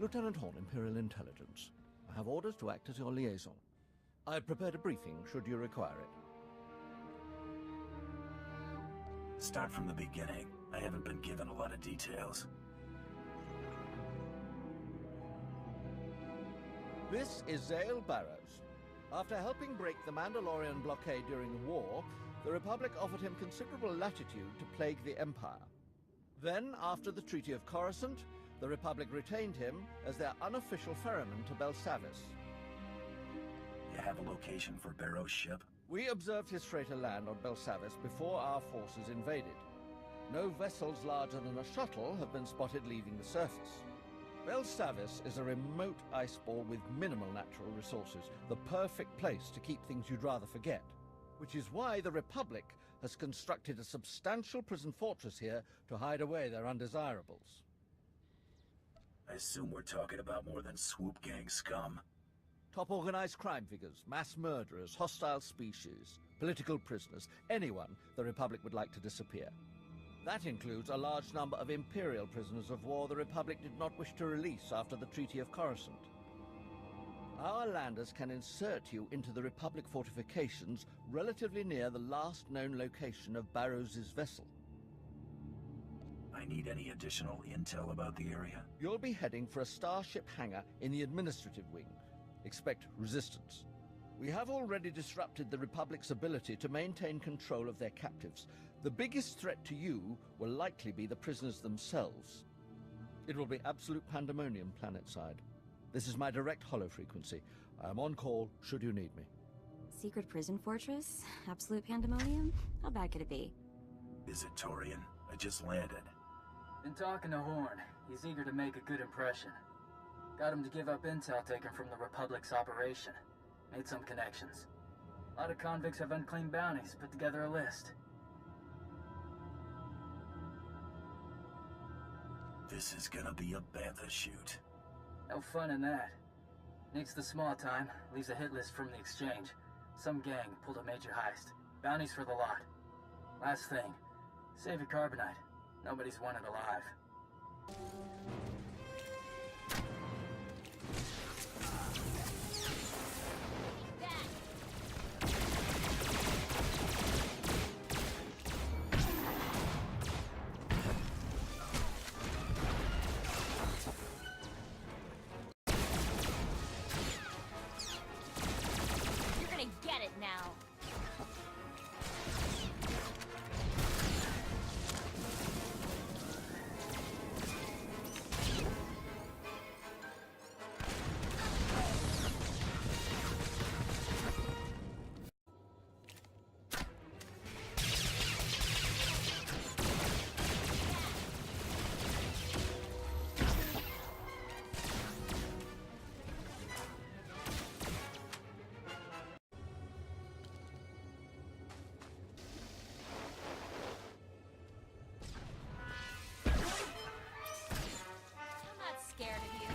Lieutenant Horn, Imperial Intelligence. I have orders to act as your liaison. I have prepared a briefing, should you require it. Start from the beginning. I haven't been given a lot of details. This is Zale Barrows. After helping break the Mandalorian blockade during the war, the Republic offered him considerable latitude to plague the Empire. Then, after the Treaty of Coruscant, the Republic retained him as their unofficial ferryman to Belsavis. You have a location for Barrow's ship? We observed his freighter land on Belsavis before our forces invaded. No vessels larger than a shuttle have been spotted leaving the surface. Belsavis is a remote ice ball with minimal natural resources, the perfect place to keep things you'd rather forget, which is why the Republic has constructed a substantial prison fortress here to hide away their undesirables. I assume we're talking about more than swoop gang scum. Top organized crime figures, mass murderers, hostile species, political prisoners, anyone the Republic would like to disappear. That includes a large number of Imperial prisoners of war the Republic did not wish to release after the Treaty of Coruscant. Our landers can insert you into the Republic fortifications relatively near the last known location of Barrows's vessel. I need any additional intel about the area? You'll be heading for a starship hangar in the administrative wing. Expect resistance. We have already disrupted the Republic's ability to maintain control of their captives. The biggest threat to you will likely be the prisoners themselves. It will be absolute pandemonium planetside. This is my direct holo frequency. I am on call should you need me. Secret prison fortress? Absolute pandemonium? How bad could it be? Is it Torian? I just landed. Been talking to Horn. He's eager to make a good impression. Got him to give up intel taken from the Republic's operation. Made some connections. A lot of convicts have unclaimed bounties. Put together a list. This is gonna be a bantha shoot. No fun in that. Nick's the small time. Leaves a hit list from the exchange. Some gang pulled a major heist. Bounties for the lot. Last thing. Save your carbonite. Nobody's wanted alive. You're gonna get it now. I'm not scared of you.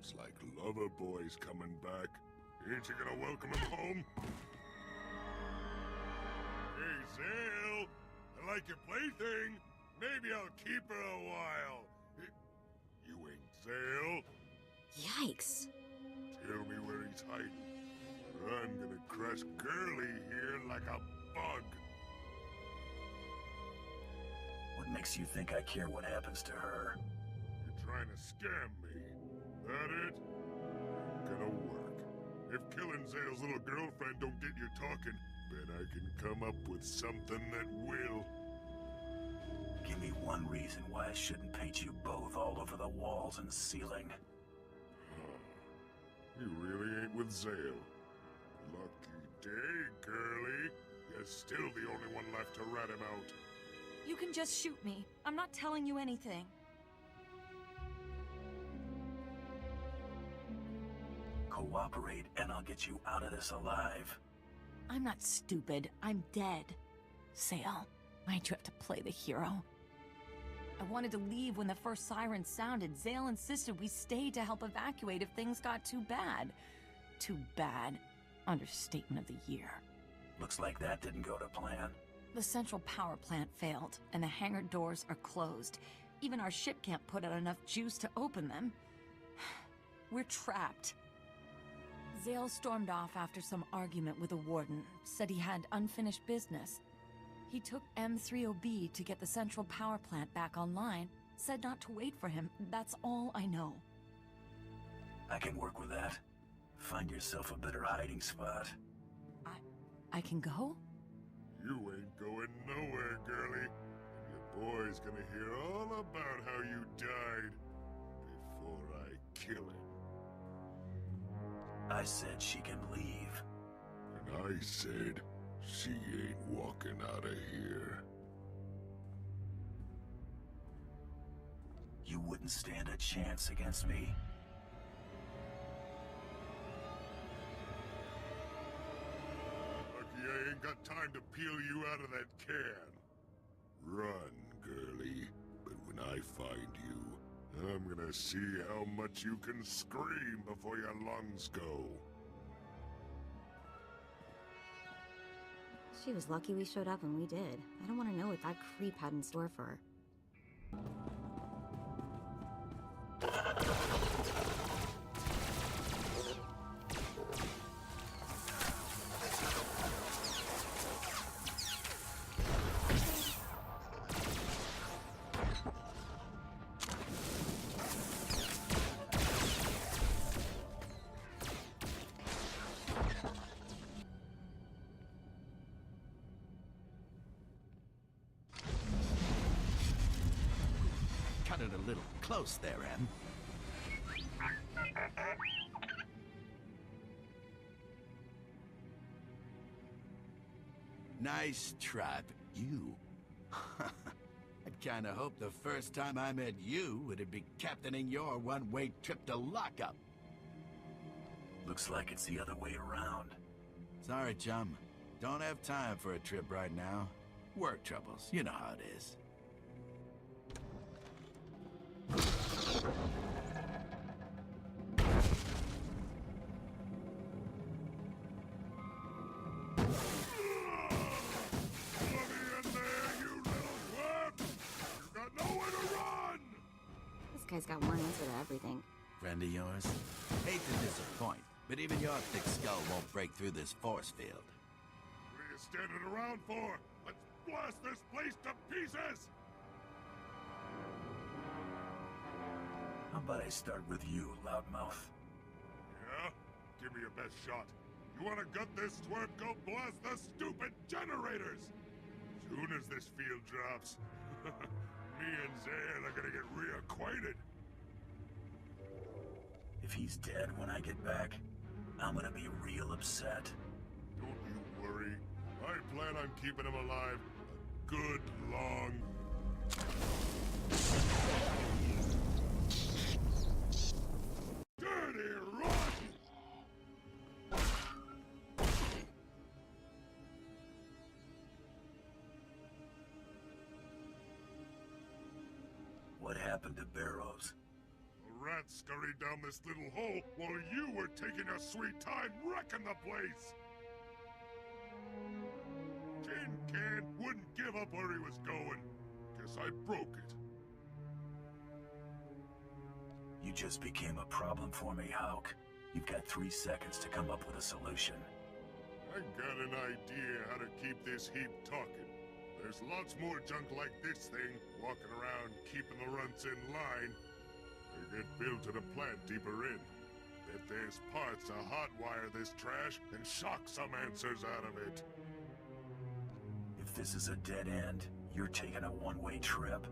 Sounds like Lover Boy's coming back. Ain't you gonna welcome him home? Hey, Zale! I like your plaything. Maybe I'll keep her a while. You ain't Zale? Yikes. Tell me where he's hiding. Or I'm gonna crush Curly here like a bug. What makes you think I care what happens to her? You're trying to scam me. That it? Ain't gonna work. If killing Zale's little girlfriend don't get you talking, then I can come up with something that will. Give me one reason why I shouldn't paint you both all over the walls and ceiling. You really ain't with Zale. Lucky day, Curly. You're still the only one left to rat him out. You can just shoot me. I'm not telling you anything. Cooperate, and I'll get you out of this alive. I'm not stupid. I'm dead. Sale, why'd you have to play the hero? I wanted to leave when the first siren sounded. Zale insisted we stay to help evacuate if things got too bad. Too bad. Understatement of the year. Looks like that didn't go to plan. The central power plant failed, and the hangar doors are closed. Even our ship can't put out enough juice to open them. We're trapped. Zale stormed off after some argument with a warden, said he had unfinished business. He took M30B to get the central power plant back online, said not to wait for him. That's all I know. I can work with that. Find yourself a better hiding spot. I can go? You ain't going nowhere, girlie. And your boy's gonna hear all about how you died before I kill him. I said she can leave. And I said she ain't walking out of here. You wouldn't stand a chance against me. Lucky I ain't got time to peel you out of that can. Run, girlie. But when I find you, I'm gonna see how much you can scream before your lungs go. She was lucky we showed up when we did. I don't want to know what that creep had in store for her. Cut it a little close there, Em. Nice try, but you... I'd kinda hoped the first time I met you it'd be captaining your one-way trip to lockup. Looks like it's the other way around. Sorry, chum. Don't have time for a trip right now. Work troubles, you know how it is. This guy's got one answer to everything. Friend of yours? Hate to disappoint, but even your thick skull won't break through this force field. What are you standing around for? Let's blast this place to pieces! How about I start with you, loudmouth? Yeah? Give me your best shot. You wanna gut this twerp? Go blast the stupid generators! Soon as this field drops, me and Zale are gonna get reacquainted. If he's dead when I get back, I'm gonna be real upset. Don't you worry. I plan on keeping him alive a good long... Dirty rotten! What happened to Barrows? A rat scurried down this little hole while you were taking a sweet time wrecking the place! Tin Can wouldn't give up where he was going. Guess I broke it. You just became a problem for me, Hawk. You've got 3 seconds to come up with a solution. I got an idea how to keep this heap talking. There's lots more junk like this thing walking around keeping the runts in line. They get built at a plant deeper in. Bet there's parts to hotwire this trash and shock some answers out of it. If this is a dead end, you're taking a one-way trip.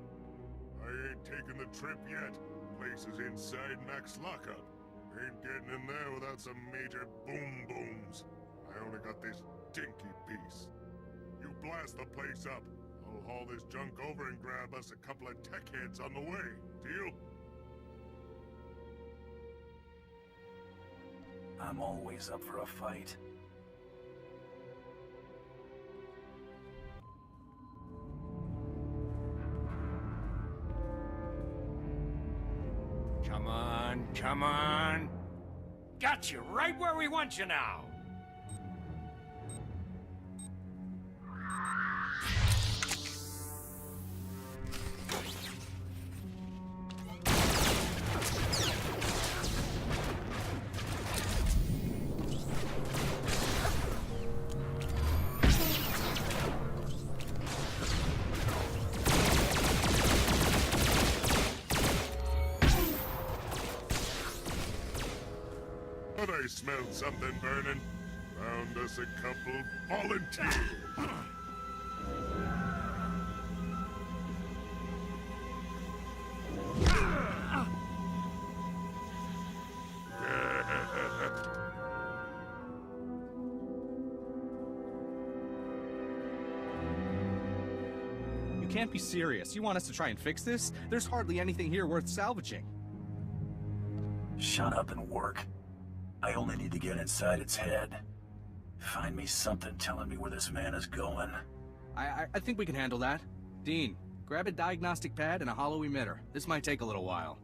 I ain't taking the trip yet. Place is inside Max lockup. Ain't getting in there without some major boom-booms. I only got this dinky piece. You blast the place up. I'll haul this junk over and grab us a couple of tech heads on the way. Deal? I'm always up for a fight. Come on, come on. Got you right where we want you now. Thought I smelled something burning. Found us a couple volunteers. You can't be serious. You want us to try and fix this? There's hardly anything here worth salvaging. Shut up and work. I only need to get inside its head. Find me something telling me where this man is going. I think we can handle that. Dean, grab a diagnostic pad and a hollow emitter. This might take a little while.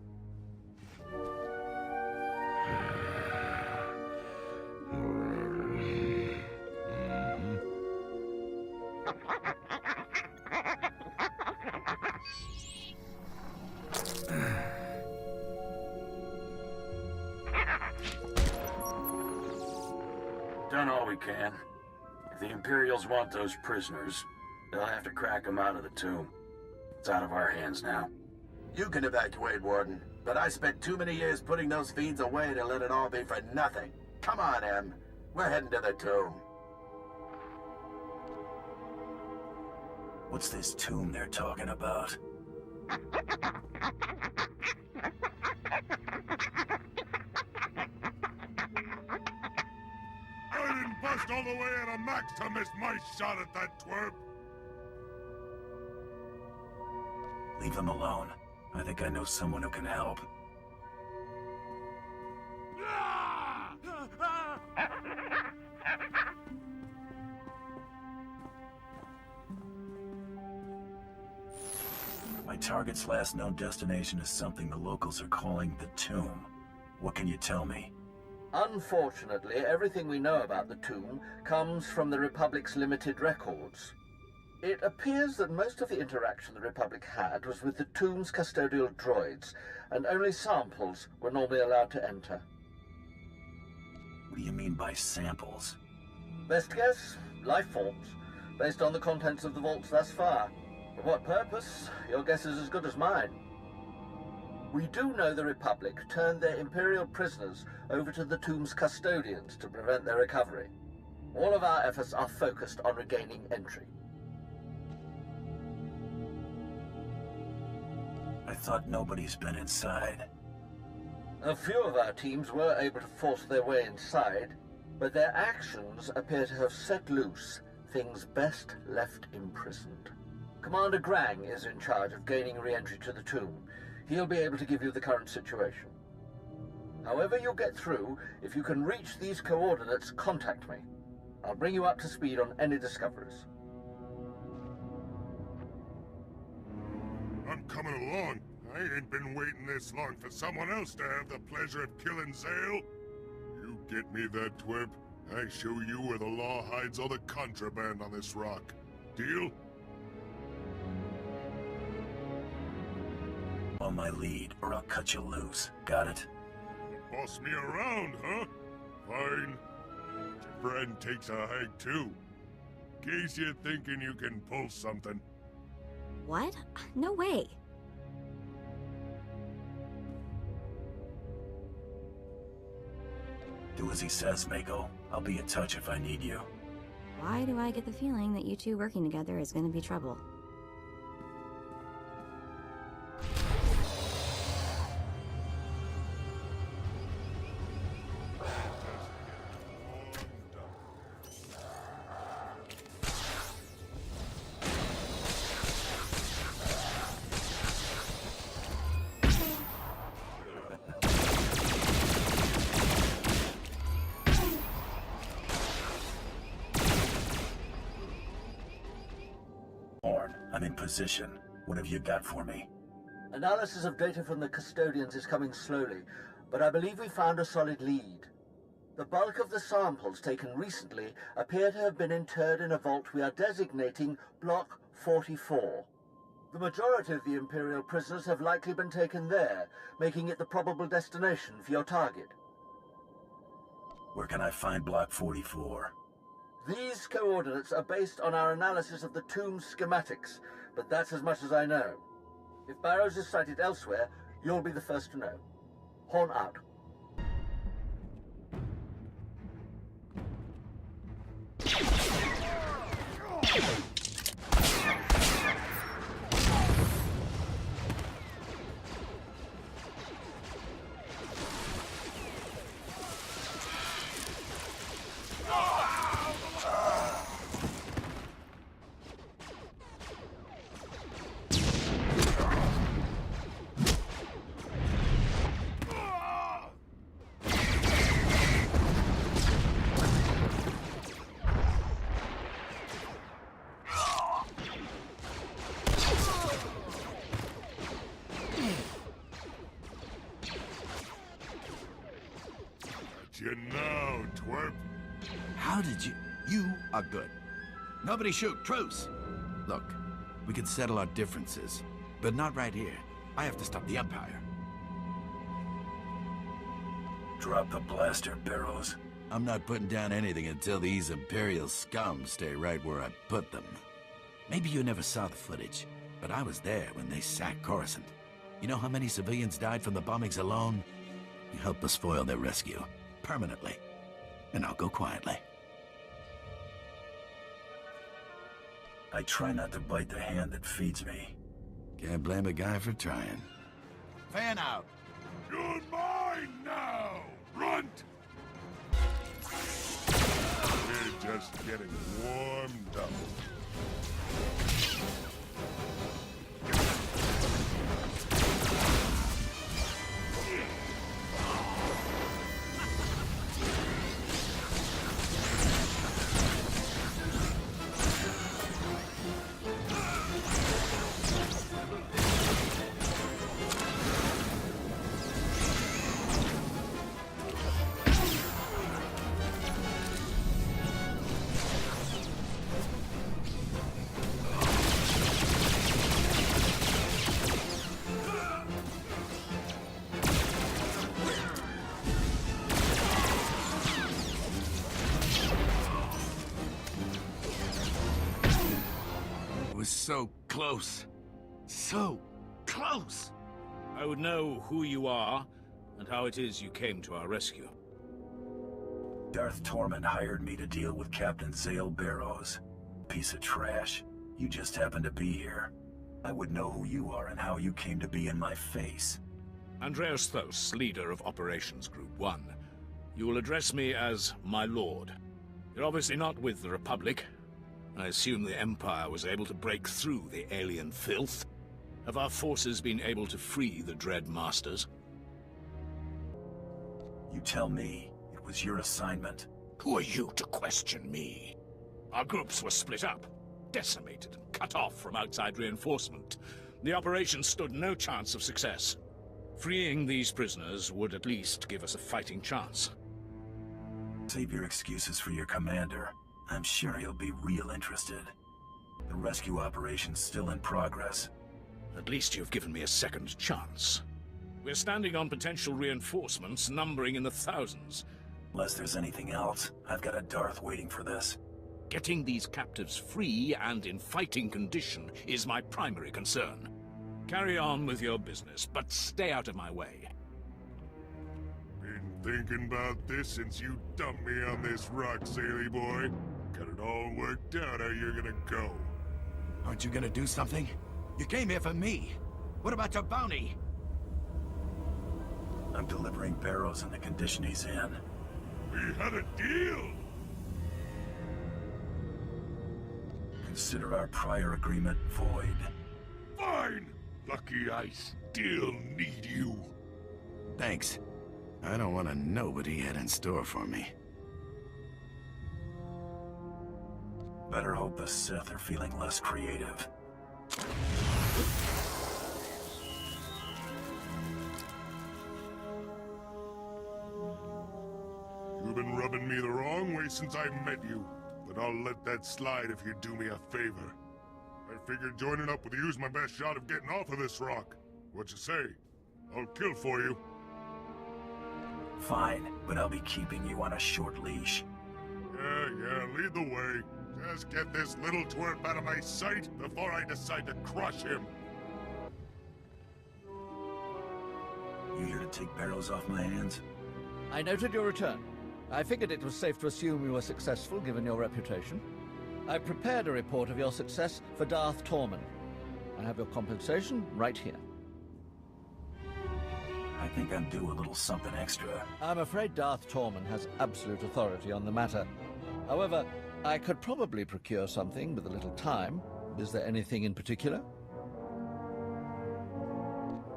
Done all we can. If the Imperials want those prisoners, they'll have to crack them out of the tomb. It's out of our hands now. You can evacuate, Warden, but I spent too many years putting those fiends away to let it all be for nothing. Come on, Em. We're heading to the tomb. What's this tomb they're talking about? I didn't bust all the way out of Max to miss my shot at that twerp. Leave them alone. I think I know someone who can help. My target's last known destination is something the locals are calling the tomb. What can you tell me? Unfortunately, everything we know about the tomb comes from the Republic's limited records. It appears that most of the interaction the Republic had was with the tomb's custodial droids, and only samples were normally allowed to enter. What do you mean by samples? Best guess, life forms, based on the contents of the vaults thus far. For what purpose? Your guess is as good as mine. We do know the Republic turned their Imperial prisoners over to the tomb's custodians to prevent their recovery. All of our efforts are focused on regaining entry. I thought nobody's been inside. A few of our teams were able to force their way inside, but their actions appear to have set loose things best left imprisoned. Commander Grang is in charge of gaining re-entry to the tomb. He'll be able to give you the current situation. However you'll get through, if you can reach these coordinates, contact me. I'll bring you up to speed on any discoveries. I'm coming along. I ain't been waiting this long for someone else to have the pleasure of killing Zale. You get me that twerp, I show you where the law hides all the contraband on this rock. Deal? On my lead, or I'll cut you loose. Got it? Boss me around, huh? Fine. Your friend takes a hike too. In case you're thinking you can pull something. What? No way. Do as he says, Mako. I'll be in touch if I need you. Why do I get the feeling that you two working together is gonna be trouble? I'm in position. What have you got for me? Analysis of data from the custodians is coming slowly, but I believe we found a solid lead. The bulk of the samples taken recently appear to have been interred in a vault we are designating Block 44. The majority of the Imperial prisoners have likely been taken there, making it the probable destination for your target. Where can I find Block 44? These coordinates are based on our analysis of the tomb schematics, but that's as much as I know. If Barrows is sighted elsewhere, you'll be the first to know. Horn out. You know, twerp. How did you... You are good. Nobody shoot. Truce. Look, we can settle our differences, but not right here. I have to stop the Empire. Drop the blaster, Barrows. I'm not putting down anything until these Imperial scum stay right where I put them. Maybe you never saw the footage, but I was there when they sacked Coruscant. You know how many civilians died from the bombings alone? You helped us foil their rescue. Permanently. And I'll go quietly. I try not to bite the hand that feeds me. Can't blame a guy for trying. Fan out! You're mine now, runt! We're just getting warmed up. So close. So close! I would know who you are and how it is you came to our rescue. Darth Tormund hired me to deal with Captain Zale Barrows. Piece of trash. You just happened to be here. I would know who you are and how you came to be in my face. Andreas Thos, leader of Operations Group 1. You will address me as my lord. You're obviously not with the Republic. I assume the Empire was able to break through the alien filth. Have our forces been able to free the Dread Masters? You tell me. It was your assignment. Who are you to question me? Our groups were split up, decimated and cut off from outside reinforcement. The operation stood no chance of success. Freeing these prisoners would at least give us a fighting chance. Save your excuses for your commander. I'm sure he'll be real interested. The rescue operation's still in progress. At least you've given me a second chance. We're standing on potential reinforcements numbering in the thousands. Unless there's anything else, I've got a Darth waiting for this. Getting these captives free and in fighting condition is my primary concern. Carry on with your business, but stay out of my way. Been thinking about this since you dumped me on this rock, Saley boy. Got it all worked out how you're gonna go. Aren't you gonna do something? You came here for me. What about your bounty? I'm delivering Barrows in the condition he's in. We had a deal! Consider our prior agreement void. Fine! Lucky I still need you. Thanks. I don't want to know what he had in store for me. Better hope the Sith are feeling less creative. You've been since I met you, but I'll let that slide if you do me a favor. I figured joining up with you's my best shot of getting off of this rock. What you say? I'll kill for you. Fine, but I'll be keeping you on a short leash. Yeah, lead the way. Just get this little twerp out of my sight before I decide to crush him. You here to take Barrows off my hands? I noted your return. I figured it was safe to assume you were successful, given your reputation. I prepared a report of your success for Darth Torman. I have your compensation right here. I think I'm due a little something extra. I'm afraid Darth Torman has absolute authority on the matter. However, I could probably procure something with a little time. Is there anything in particular?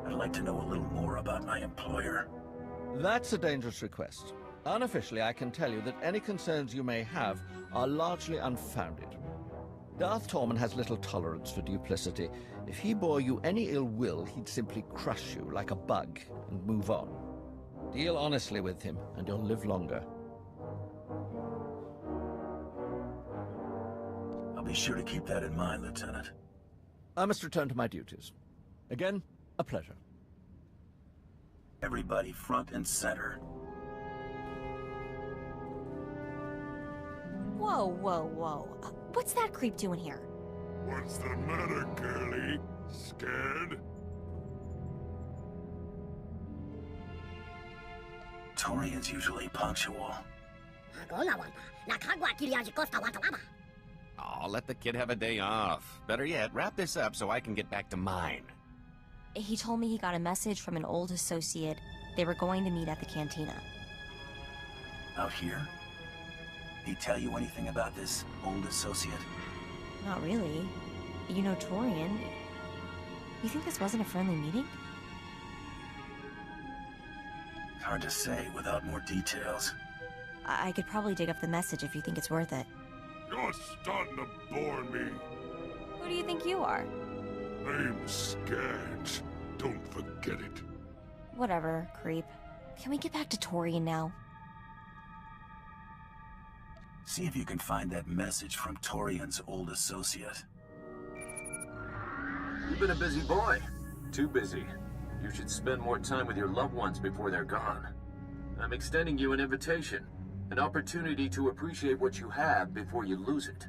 I'd like to know a little more about my employer. That's a dangerous request. Unofficially, I can tell you that any concerns you may have are largely unfounded. Darth Torman has little tolerance for duplicity. If he bore you any ill will, he'd simply crush you like a bug and move on. Deal honestly with him, and you'll live longer. I'll be sure to keep that in mind, Lieutenant. I must return to my duties. Again, a pleasure. Everybody front and center. Whoa, whoa, whoa. What's that creep doing here? What's the matter, girlie? Scared? Torian's usually punctual. Oh, let the kid have a day off. Better yet, wrap this up so I can get back to mine. He told me he got a message from an old associate. They were going to meet at the cantina. Out here? He tell you anything about this old associate? Not really. You know Torian. You think this wasn't a friendly meeting? Hard to say without more details. I could probably dig up the message if you think it's worth it. You're starting to bore me. Who do you think you are? I'm scared. Don't forget it. Whatever, creep. Can we get back to Torian now? See if you can find that message from Torian's old associate. You've been a busy boy. Too busy. You should spend more time with your loved ones before they're gone. I'm extending you an invitation. An opportunity to appreciate what you have before you lose it.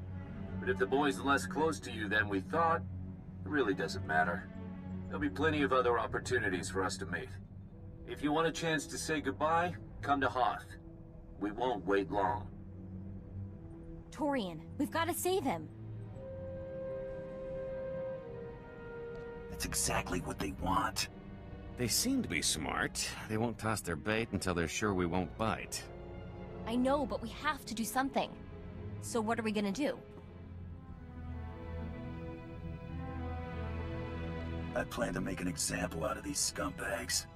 But if the boy's less close to you than we thought, it really doesn't matter. There'll be plenty of other opportunities for us to meet. If you want a chance to say goodbye, come to Hoth. We won't wait long. Torian, we've got to save him. That's exactly what they want. They seem to be smart. They won't toss their bait until they're sure we won't bite. I know, but we have to do something. So what are we gonna do? I plan to make an example out of these scumbags.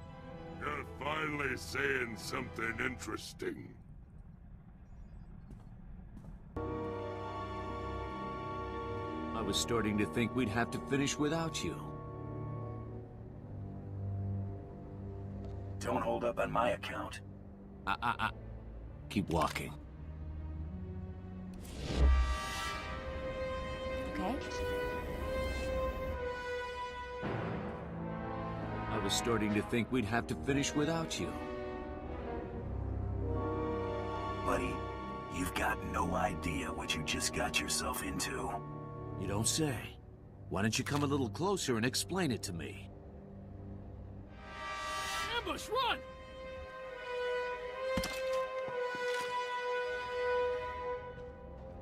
You're finally saying something interesting. I was starting to think we'd have to finish without you. Don't hold up on my account. Keep walking. Okay. I was starting to think we'd have to finish without you. Buddy, you've got no idea what you just got yourself into. You don't say. Why don't you come a little closer and explain it to me? Ambush, run!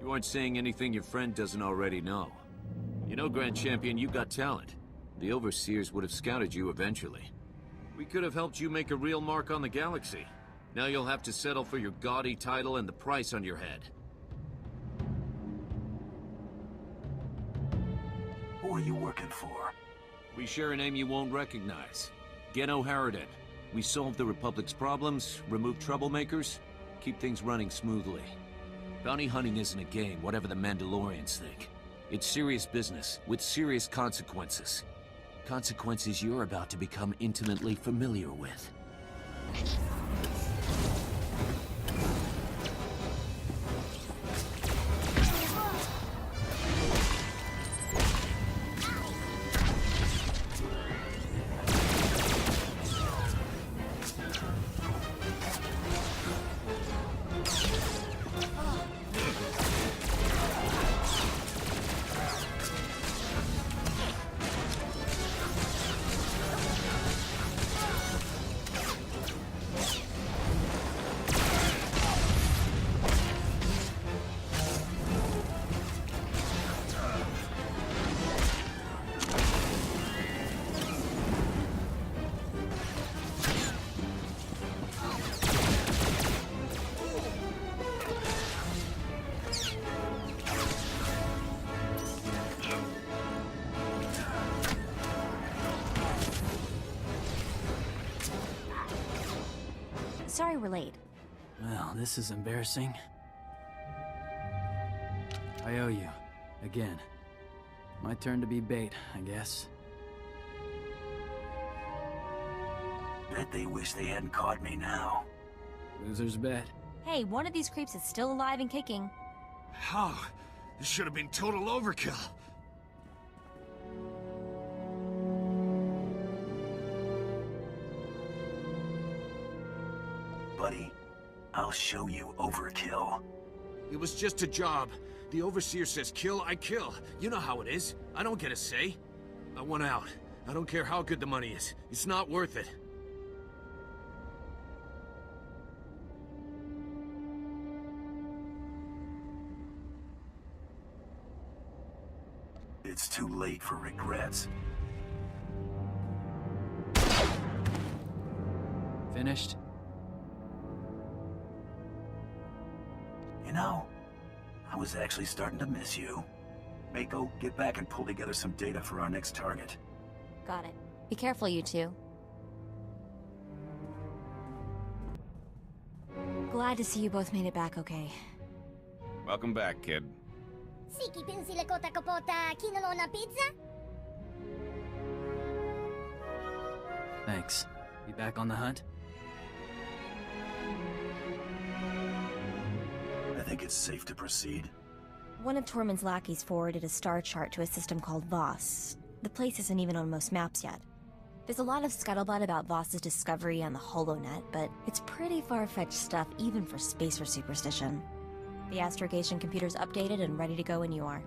You aren't saying anything your friend doesn't already know. You know, Grand Champion, you've got talent. The Overseers would have scouted you eventually. We could have helped you make a real mark on the galaxy. Now you'll have to settle for your gaudy title and the price on your head. Who are you working for? We share a name you won't recognize. Geno Harridan. We solve the Republic's problems, remove troublemakers, keep things running smoothly. Bounty hunting isn't a game, whatever the Mandalorians think. It's serious business, with serious consequences. Consequences you're about to become intimately familiar with. relate. Well, this is embarrassing. I owe you. Again. My turn to be bait, I guess. Bet they wish they hadn't caught me now. Loser's bet. Hey, one of these creeps is still alive and kicking. How? This should have been total overkill. Buddy, I'll show you overkill. It was just a job. The overseer says kill, I kill. You know how it is. I don't get a say. I want out. I don't care how good the money is. It's not worth it. It's too late for regrets. Finished? You know, I was actually starting to miss you. Mako, get back and pull together some data for our next target. Got it. Be careful, you two. Glad to see you both made it back okay. Welcome back, kid. Sikipin sila kota kapota kinulo na pizza? Thanks. Be back on the hunt? I think it's safe to proceed. One of Tormund's lackeys forwarded a star chart to a system called Voss. The place isn't even on most maps yet. There's a lot of scuttlebutt about Voss's discovery on the HoloNet, but it's pretty far-fetched stuff even for spacer superstition. The astrogation computer's updated and ready to go when you are.